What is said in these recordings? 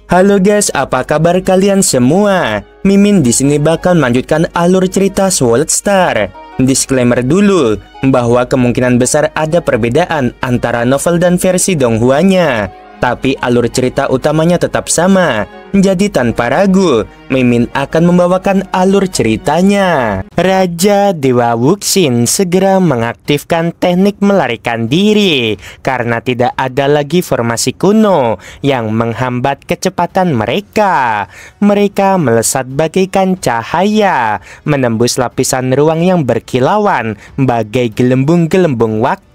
Halo guys, apa kabar kalian semua? Mimin di sini bakal melanjutkan alur cerita Sword Star. Disclaimer dulu bahwa kemungkinan besar ada perbedaan antara novel dan versi Donghuanya, tapi alur cerita utamanya tetap sama. Jadi tanpa ragu, Mimin akan membawakan alur ceritanya. Raja Dewa Wuxin segera mengaktifkan teknik melarikan diri karena tidak ada lagi formasi kuno yang menghambat kecepatan mereka. Mereka melesat bagaikan cahaya, menembus lapisan ruang yang berkilauan bagai gelembung-gelembung waktu.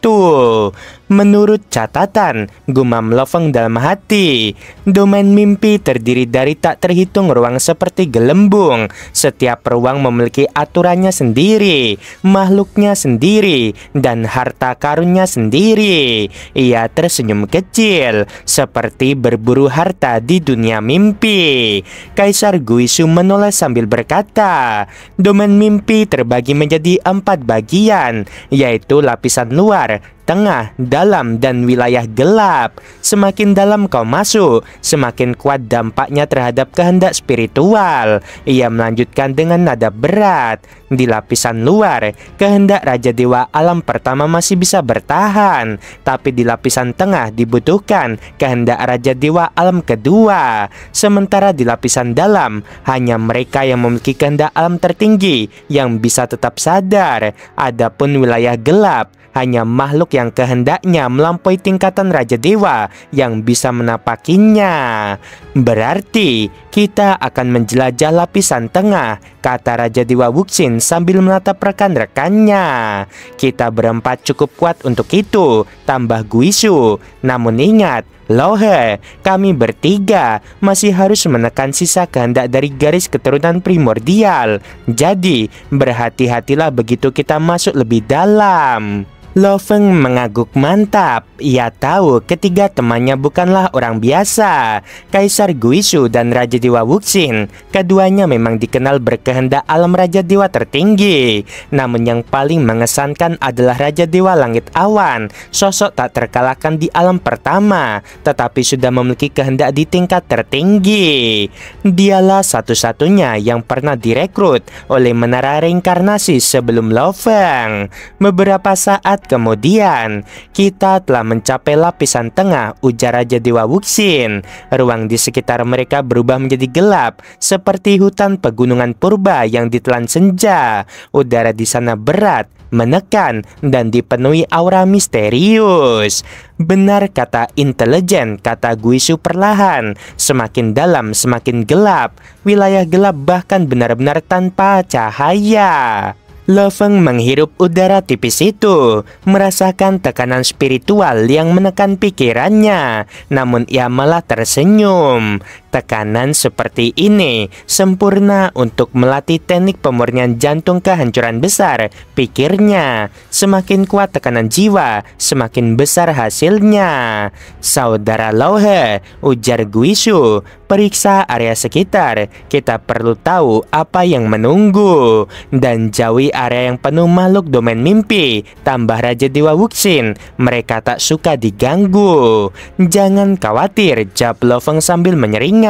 Menurut catatan, gumam Loveng dalam hati, domain mimpi terdiri dari tak terhitung ruang seperti gelembung. Setiap ruang memiliki aturannya sendiri, makhluknya sendiri, dan harta karunnya sendiri. Ia tersenyum kecil, seperti berburu harta di dunia mimpi. Kaisar Guisu menoleh sambil berkata, domain mimpi terbagi menjadi 4 bagian, yaitu lapisan luar, tengah, dalam, dan wilayah gelap. Semakin dalam kau masuk, semakin kuat dampaknya terhadap kehendak spiritual. Ia melanjutkan dengan nada berat. Di lapisan luar, kehendak Raja Dewa Alam pertama masih bisa bertahan, tapi di lapisan tengah dibutuhkan kehendak Raja Dewa Alam kedua. Sementara di lapisan dalam, hanya mereka yang memiliki kehendak alam tertinggi yang bisa tetap sadar. Adapun wilayah gelap, hanya makhluk yang kehendaknya melampaui tingkatan Raja Dewa yang bisa menapakinya. Berarti kita akan menjelajah lapisan tengah, kata Raja Dewa Wuxin sambil menatap rekan-rekannya. Kita berempat cukup kuat untuk itu, tambah Guisu. Namun ingat, Lohe, kami bertiga masih harus menekan sisa kehendak dari garis keturunan primordial. Jadi, berhati-hatilah begitu kita masuk lebih dalam. Loveng mengaguk mantap. Ia tahu ketiga temannya bukanlah orang biasa. Kaisar Guisu dan Raja Dewa Wuxin, keduanya memang dikenal berkehendak alam Raja Dewa tertinggi. Namun yang paling mengesankan adalah Raja Dewa Langit Awan, sosok tak terkalahkan di alam pertama, tetapi sudah memiliki kehendak di tingkat tertinggi. Dialah satu-satunya yang pernah direkrut oleh Menara Reinkarnasi sebelum Loveng. Beberapa saat kemudian, kita telah mencapai lapisan tengah, ujar Raja Dewa Wuxin. Ruang di sekitar mereka berubah menjadi gelap, seperti hutan pegunungan purba yang ditelan senja. Udara di sana berat, menekan, dan dipenuhi aura misterius. Benar kata intelijen, kata Guisu perlahan. Semakin dalam, semakin gelap. Wilayah gelap bahkan benar-benar tanpa cahaya. Loveng menghirup udara tipis itu, merasakan tekanan spiritual yang menekan pikirannya. Namun ia malah tersenyum. Tekanan seperti ini sempurna untuk melatih teknik pemurnian jantung kehancuran besar, pikirnya. Semakin kuat tekanan jiwa, semakin besar hasilnya. Saudara Lohe, ujar Guisu, periksa area sekitar. Kita perlu tahu apa yang menunggu. Dan jauhi area yang penuh makhluk domain mimpi, tambah Raja Dewa Wuxin. Mereka tak suka diganggu. Jangan khawatir, jawab Loveng sambil menyeringai.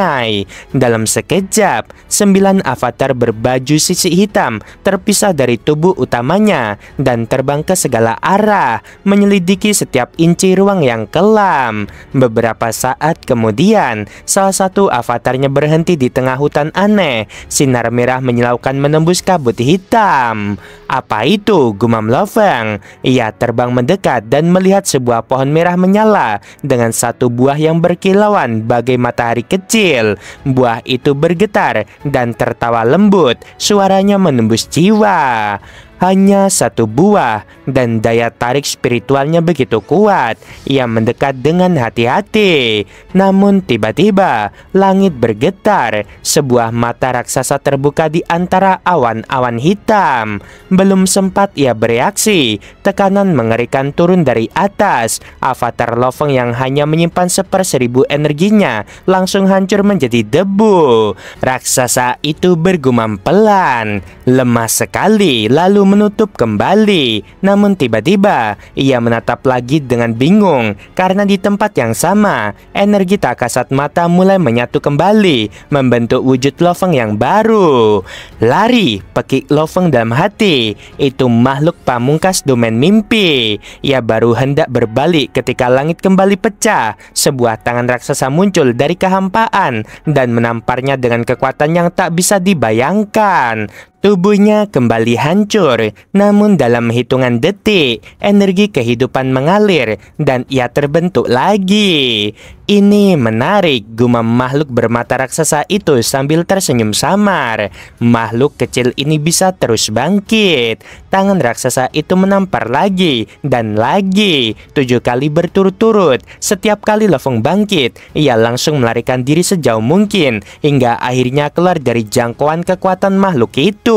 Dalam sekejap, 9 avatar berbaju sisik hitam terpisah dari tubuh utamanya dan terbang ke segala arah, menyelidiki setiap inci ruang yang kelam. Beberapa saat kemudian, salah satu avatarnya berhenti di tengah hutan aneh. Sinar merah menyilaukan menembus kabut hitam. Apa itu? Gumam Loveng. Ia terbang mendekat dan melihat sebuah pohon merah menyala dengan satu buah yang berkilauan bagai matahari kecil. Buah itu bergetar dan tertawa lembut. Suaranya menembus jiwa. Hanya satu buah, dan daya tarik spiritualnya begitu kuat. Ia mendekat dengan hati-hati. Namun tiba-tiba langit bergetar. Sebuah mata raksasa terbuka di antara awan-awan hitam. Belum sempat ia bereaksi, tekanan mengerikan turun dari atas. Avatar Loveng yang hanya menyimpan 1/1000 energinya langsung hancur menjadi debu. Raksasa itu bergumam pelan, lemah sekali, lalu menutup kembali. Namun tiba-tiba ia menatap lagi dengan bingung karena di tempat yang sama energi tak kasat mata mulai menyatu kembali membentuk wujud Lo Feng yang baru. Lari, pekik Lo Feng dalam hati. Itu makhluk pamungkas domain mimpi. Ia baru hendak berbalik ketika langit kembali pecah. Sebuah tangan raksasa muncul dari kehampaan dan menamparnya dengan kekuatan yang tak bisa dibayangkan. Tubuhnya kembali hancur, namun dalam hitungan detik, energi kehidupan mengalir dan ia terbentuk lagi. Ini menarik, gumam makhluk bermata raksasa itu sambil tersenyum samar. Makhluk kecil ini bisa terus bangkit. Tangan raksasa itu menampar lagi dan lagi, 7 kali berturut-turut. Setiap kali Lo Feng bangkit, ia langsung melarikan diri sejauh mungkin hingga akhirnya keluar dari jangkauan kekuatan makhluk itu.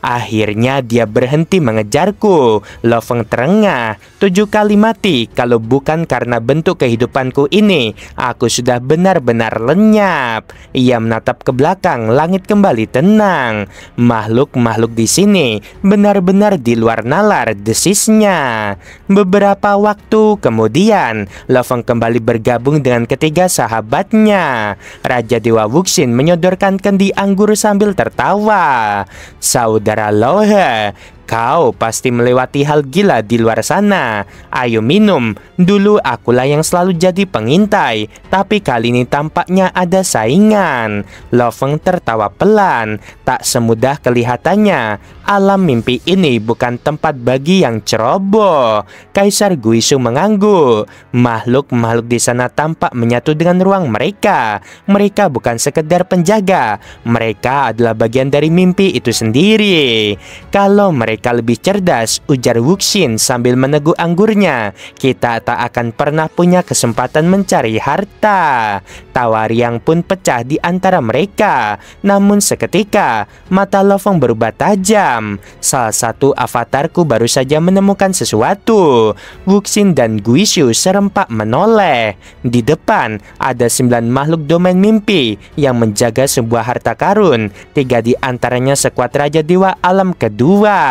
Akhirnya dia berhenti mengejarku. Lo Feng terengah, 7 kali mati. Kalau bukan karena bentuk kehidupanku ini, aku sudah benar-benar lenyap. Ia menatap ke belakang, langit kembali tenang. Makhluk-makhluk di sini benar-benar di luar nalar desisnya. Beberapa waktu kemudian, Lo Feng kembali bergabung dengan ketiga sahabatnya. Raja Dewa Wuxin menyodorkan kendi anggur sambil tertawa. Saudara Lohe, kau pasti melewati hal gila di luar sana. Ayo minum. Dulu akulah yang selalu jadi pengintai, tapi kali ini tampaknya ada saingan. Lo Feng tertawa pelan. Tak semudah kelihatannya. Alam mimpi ini bukan tempat bagi yang ceroboh. Kaisar Guisu mengangguk. Makhluk-makhluk di sana tampak menyatu dengan ruang mereka. Mereka bukan sekedar penjaga. Mereka adalah bagian dari mimpi itu sendiri. Kalau mereka lebih cerdas, ujar Wuxin sambil meneguk anggurnya, kita tak akan pernah punya kesempatan mencari harta. Tawa riang pun pecah di antara mereka. Namun seketika, mata Lo Feng berubah tajam. Salah satu avatarku baru saja menemukan sesuatu. Wuxin dan Guishu serempak menoleh. Di depan, ada 9 makhluk domain mimpi yang menjaga sebuah harta karun. 3 di antaranya sekuat Raja Dewa Alam kedua.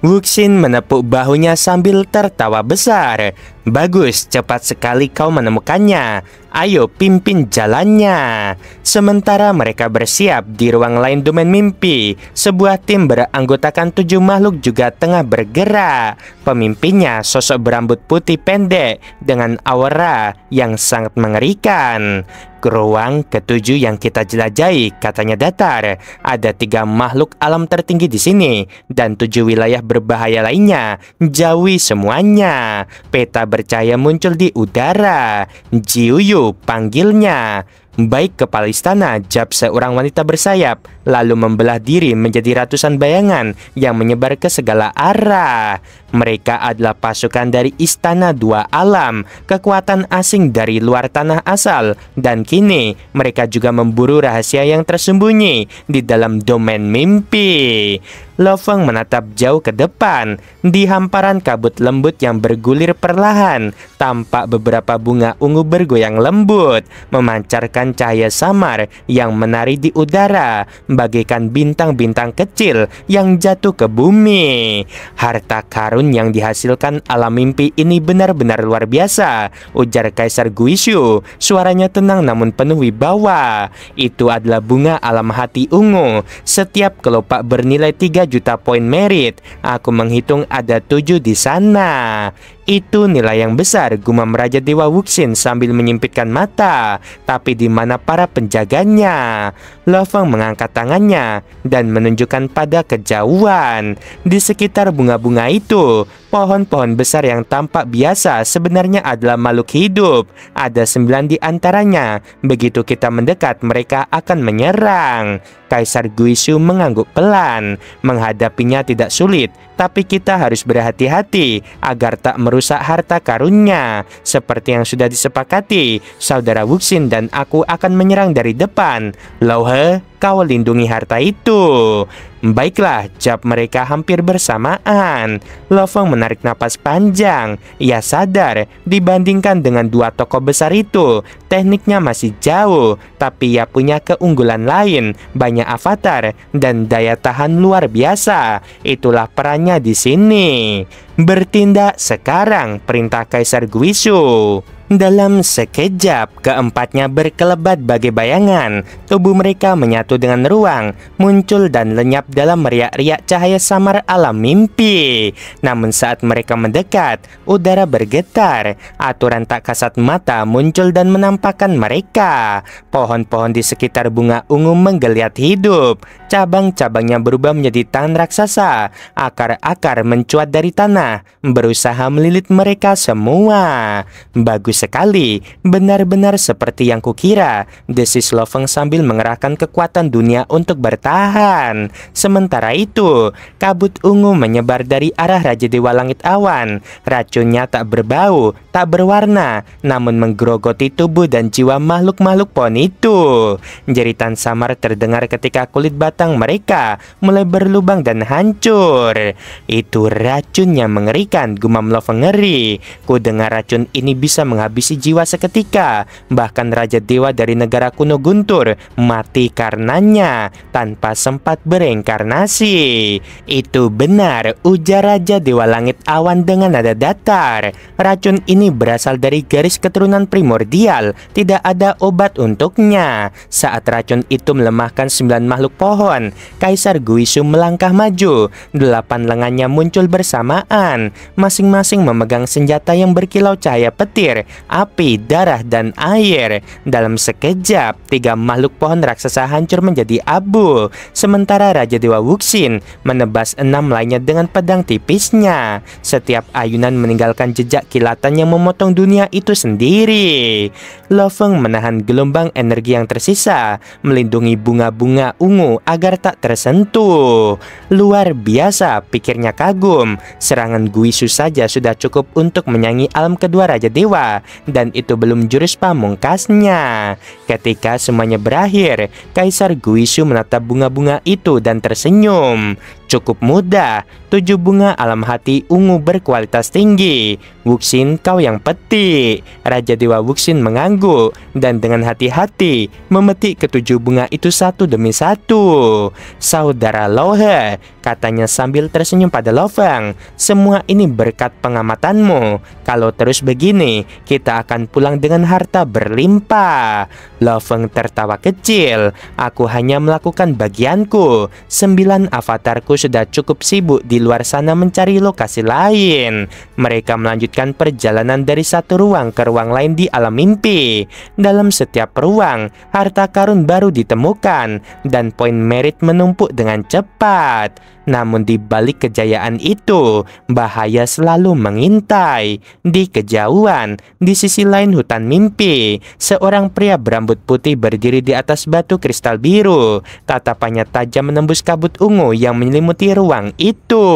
Wuxin menepuk bahunya sambil tertawa besar. Bagus, cepat sekali kau menemukannya. Ayo pimpin jalannya. Sementara mereka bersiap di ruang lain domain mimpi, sebuah tim beranggotakan 7 makhluk juga tengah bergerak. Pemimpinnya sosok berambut putih pendek dengan aura yang sangat mengerikan. Ruang ketujuh yang kita jelajahi, katanya datar. Ada 3 makhluk alam tertinggi di sini dan 7 wilayah berbahaya lainnya. Jauhi semuanya. Peta bercahaya muncul di udara. Jiuyu panggilnya. Baik, kepala istana, jawab seorang wanita bersayap, lalu membelah diri menjadi ratusan bayangan yang menyebar ke segala arah. Mereka adalah pasukan dari Istana Dua Alam, kekuatan asing dari luar tanah asal, dan kini mereka juga memburu rahasia yang tersembunyi di dalam domain mimpi. Lo Feng menatap jauh ke depan. Di hamparan kabut lembut yang bergulir perlahan, tampak beberapa bunga ungu bergoyang lembut, memancarkan cahaya samar yang menari di udara, bagaikan bintang-bintang kecil yang jatuh ke bumi. Harta karun yang dihasilkan alam mimpi ini benar-benar luar biasa, ujar Kaisar Guishu. Suaranya tenang namun penuh wibawa. Itu adalah bunga alam hati ungu. Setiap kelopak bernilai 3 juta poin merit. Aku menghitung ada 7 di sana. Itu nilai yang besar, gumam Raja Dewa Wuxin sambil menyempitkan mata. Tapi di mana para penjaganya? Lo Feng mengangkat tangannya dan menunjukkan pada kejauhan. Di sekitar bunga-bunga itu, pohon-pohon besar yang tampak biasa sebenarnya adalah makhluk hidup. Ada 9 di antaranya. Begitu kita mendekat, mereka akan menyerang. Kaisar Guishu mengangguk pelan. Menghadapinya tidak sulit, tapi kita harus berhati-hati agar tak merusak harta karunnya. Seperti yang sudah disepakati, saudara Wuxin dan aku akan menyerang dari depan. Lauhe, kau lindungi harta itu. Baiklah, jawab mereka hampir bersamaan. Lo Feng menarik napas panjang. Ia sadar, dibandingkan dengan dua tokoh besar itu, tekniknya masih jauh, tapi ia punya keunggulan lain, banyak avatar, dan daya tahan luar biasa. Itulah perannya di sini. Bertindak sekarang, perintah Kaisar Guishu. Dalam sekejap, keempatnya berkelebat bagai bayangan. Tubuh mereka menyatu dengan ruang, muncul dan lenyap dalam riak-riak cahaya samar alam mimpi. Namun saat mereka mendekat, udara bergetar. Aturan tak kasat mata muncul dan menampakkan mereka. Pohon-pohon di sekitar bunga ungu menggeliat hidup. Cabang-cabangnya berubah menjadi tangan raksasa. Akar-akar mencuat dari tanah, berusaha melilit mereka semua. Bagus sekali, benar-benar seperti yang kukira, desis Lo Feng sambil mengerahkan kekuatan dunia untuk bertahan. Sementara itu, kabut ungu menyebar dari arah Raja Dewa Langit Awan. Racunnya tak berbau, tak berwarna, namun menggerogoti tubuh dan jiwa makhluk-makhluk pohon itu. Jeritan samar terdengar ketika kulit batang mereka mulai berlubang dan hancur. Itu racun yang mengerikan, gumam Lo Feng ngeri. Ku dengar racun ini bisa menghabisi jiwa seketika. Bahkan Raja Dewa dari negara kuno Guntur mati karenanya tanpa sempat bereinkarnasi. Itu benar, ujar Raja Dewa Langit Awan dengan nada datar. Racun ini berasal dari garis keturunan primordial. Tidak ada obat untuknya. Saat racun itu melemahkan 9 makhluk pohon, Kaisar Guishu melangkah maju. 8 lengannya muncul bersamaan, masing-masing memegang senjata yang berkilau cahaya petir, api, darah, dan air. Dalam sekejap, 3 makhluk pohon raksasa hancur menjadi abu. Sementara Raja Dewa Wuxin menebas 6 lainnya dengan pedang tipisnya. Setiap ayunan meninggalkan jejak kilatan yang memotong dunia itu sendiri. Lo Feng menahan gelombang energi yang tersisa, melindungi bunga-bunga ungu agar tak tersentuh. Luar biasa, pikirnya kagum. Serangan Guishu saja sudah cukup untuk menyanyi alam kedua Raja Dewa, dan itu belum jurus pamungkasnya. Ketika semuanya berakhir, Kaisar Guishu menatap bunga-bunga itu dan tersenyum. Cukup mudah, 7 bunga alam hati ungu berkualitas tinggi. Wuxin, kau yang petik. Raja Dewa Wuxin mengangguk dan dengan hati-hati memetik ke-7 bunga itu satu demi satu. Saudara Lohe, katanya sambil tersenyum pada Lo Feng, semua ini berkat pengamatanmu. Kalau terus begini, kita akan pulang dengan harta berlimpah. Lo Feng tertawa kecil. Aku hanya melakukan bagianku. 9 avatarku sudah cukup sibuk di luar sana mencari lokasi lain. Mereka melanjutkan perjalanan dari satu ruang ke ruang lain di alam mimpi. Dalam setiap ruang, harta karun baru ditemukan dan poin merit menumpuk dengan cepat. Namun di balik kejayaan itu, bahaya selalu mengintai. Di kejauhan, di sisi lain hutan mimpi, seorang pria berambut putih berdiri di atas batu kristal biru. Tatapannya tajam menembus kabut ungu yang menyelimuti ruang itu.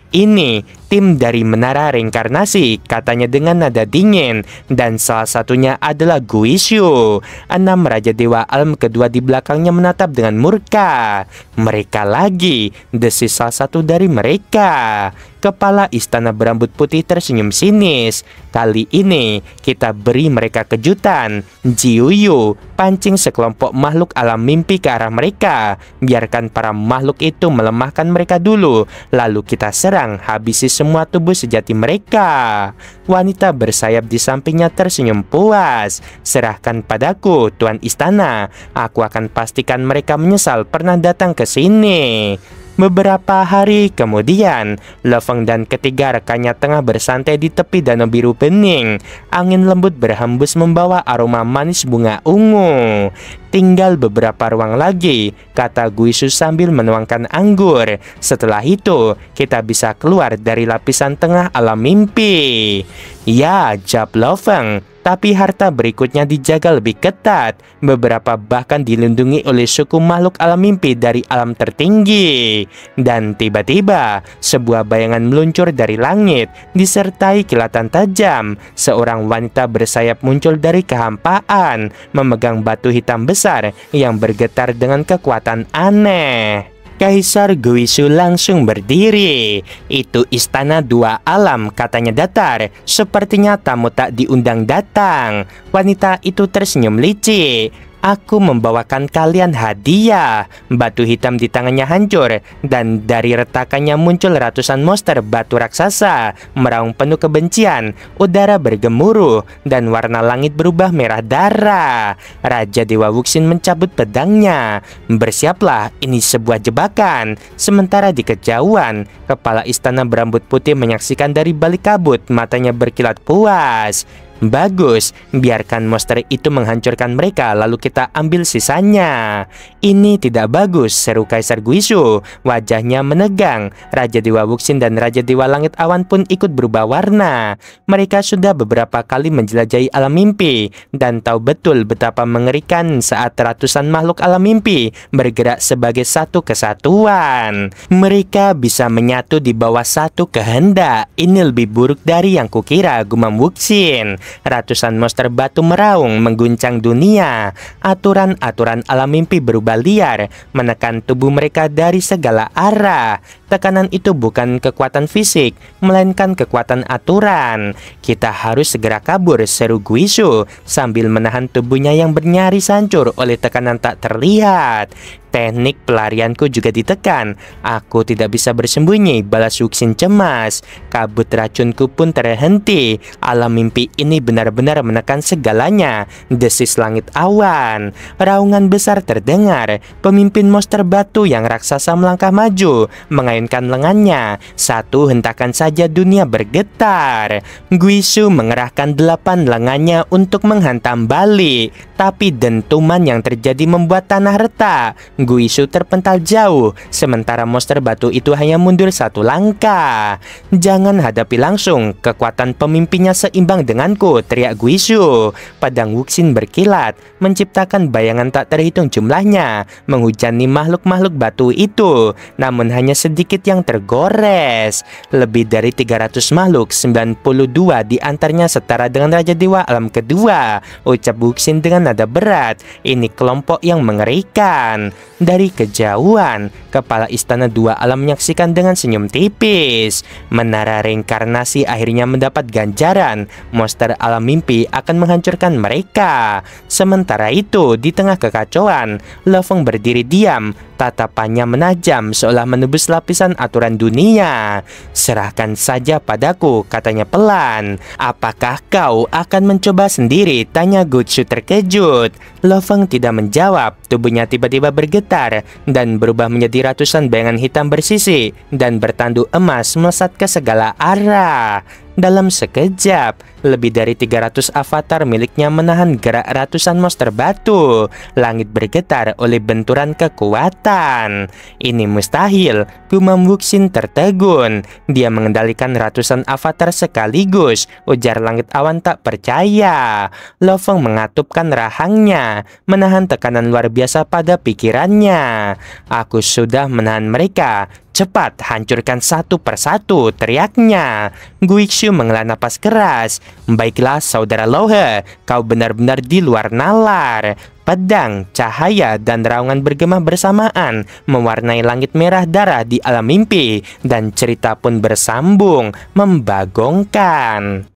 Ini tim dari Menara Reinkarnasi, katanya dengan nada dingin, dan salah satunya adalah Guishu. 6 Raja Dewa Alam kedua di belakangnya menatap dengan murka. Mereka lagi, desis salah satu dari mereka. Kepala istana berambut putih tersenyum sinis. Kali ini kita beri mereka kejutan. Jiuyu, pancing sekelompok makhluk alam mimpi ke arah mereka. Biarkan para makhluk itu melemahkan mereka dulu, lalu kita serang, habisi semua tubuh sejati mereka. Wanita bersayap di sampingnya tersenyum puas. Serahkan padaku, Tuan Istana. Aku akan pastikan mereka menyesal pernah datang ke sini. Beberapa hari kemudian, Lo Feng dan ketiga rekannya tengah bersantai di tepi danau biru bening. Angin lembut berhembus membawa aroma manis bunga ungu. Tinggal beberapa ruang lagi, kata Guishu sambil menuangkan anggur. Setelah itu, kita bisa keluar dari lapisan tengah alam mimpi. Ya, jawab Lo Feng. Tapi harta berikutnya dijaga lebih ketat. Beberapa bahkan dilindungi oleh suku makhluk alam mimpi dari alam tertinggi. Dan tiba-tiba, sebuah bayangan meluncur dari langit, disertai kilatan tajam. Seorang wanita bersayap muncul dari kehampaan, memegang batu hitam besar yang bergetar dengan kekuatan aneh. Kaisar Guisu langsung berdiri. Itu istana dua alam, katanya datar. Sepertinya tamu tak diundang datang. Wanita itu tersenyum licik. Aku membawakan kalian hadiah. Batu hitam di tangannya hancur, dan dari retakannya muncul ratusan monster batu raksasa. Meraung penuh kebencian, udara bergemuruh, dan warna langit berubah merah darah. Raja Dewa Wuxin mencabut pedangnya. Bersiaplah, ini sebuah jebakan. Sementara di kejauhan, kepala istana berambut putih menyaksikan dari balik kabut, matanya berkilat puas. Bagus, biarkan monster itu menghancurkan mereka, lalu kita ambil sisanya. Ini tidak bagus, seru Kaisar Guisu. Wajahnya menegang. Raja Dewa Wuxin dan Raja Dewa Langit Awan pun ikut berubah warna. Mereka sudah beberapa kali menjelajahi alam mimpi dan tahu betul betapa mengerikan saat ratusan makhluk alam mimpi bergerak sebagai satu kesatuan. Mereka bisa menyatu di bawah satu kehendak. Ini lebih buruk dari yang kukira, gumam Wuxin. Ratusan monster batu meraung mengguncang dunia. Aturan-aturan alam mimpi berubah liar, menekan tubuh mereka dari segala arah. Tekanan itu bukan kekuatan fisik, melainkan kekuatan aturan. Kita harus segera kabur, seru Guisu sambil menahan tubuhnya yang bernyaris hancur oleh tekanan tak terlihat. Teknik pelarianku juga ditekan. Aku tidak bisa bersembunyi, balas Wuxin cemas. Kabut racunku pun terhenti. Alam mimpi ini benar-benar menekan segalanya, desis langit awan. Raungan besar terdengar. Pemimpin monster batu yang raksasa melangkah maju, mengayunkan lengannya. Satu hentakan saja dunia bergetar. Guisu mengerahkan 8 lengannya untuk menghantam balik. Tapi dentuman yang terjadi membuat tanah retak. Guisu terpental jauh, sementara monster batu itu hanya mundur 1 langkah. Jangan hadapi langsung, kekuatan pemimpinnya seimbang denganku, teriak Guisu. Pedang Wuxin berkilat, menciptakan bayangan tak terhitung jumlahnya, menghujani makhluk-makhluk batu itu. Namun hanya sedikit yang tergores. Lebih dari 300 makhluk, 92 di antaranya setara dengan Raja Dewa Alam kedua, ucap Wuxin dengan nada berat. Ini kelompok yang mengerikan. Dari kejauhan, kepala istana dua alam menyaksikan dengan senyum tipis. Menara reinkarnasi akhirnya mendapat ganjaran. Monster alam mimpi akan menghancurkan mereka. Sementara itu, di tengah kekacauan, Lo Feng berdiri diam. Tatapannya menajam seolah menebus lapisan aturan dunia. Serahkan saja padaku, katanya pelan. Apakah kau akan mencoba sendiri? Tanya Guisu terkejut. Lo Feng tidak menjawab. Tubuhnya tiba-tiba bergetar dan berubah menjadi ratusan bayangan hitam bersisi dan bertanduk emas melesat ke segala arah. Dalam sekejap, lebih dari 300 avatar miliknya menahan gerak ratusan monster batu. Langit bergetar oleh benturan kekuatan. Ini mustahil, gumam Wuxin tertegun. Dia mengendalikan ratusan avatar sekaligus, ujar langit awan tak percaya. Lo Feng mengatupkan rahangnya, menahan tekanan luar biasa pada pikirannya. Aku sudah menahan mereka. Cepat, hancurkan satu persatu, teriaknya. Guisu menghela napas keras. Baiklah saudara Lohe, kau benar-benar di luar nalar. Pedang, cahaya, dan raungan bergema bersamaan mewarnai langit merah darah di alam mimpi. Dan cerita pun bersambung, membagongkan.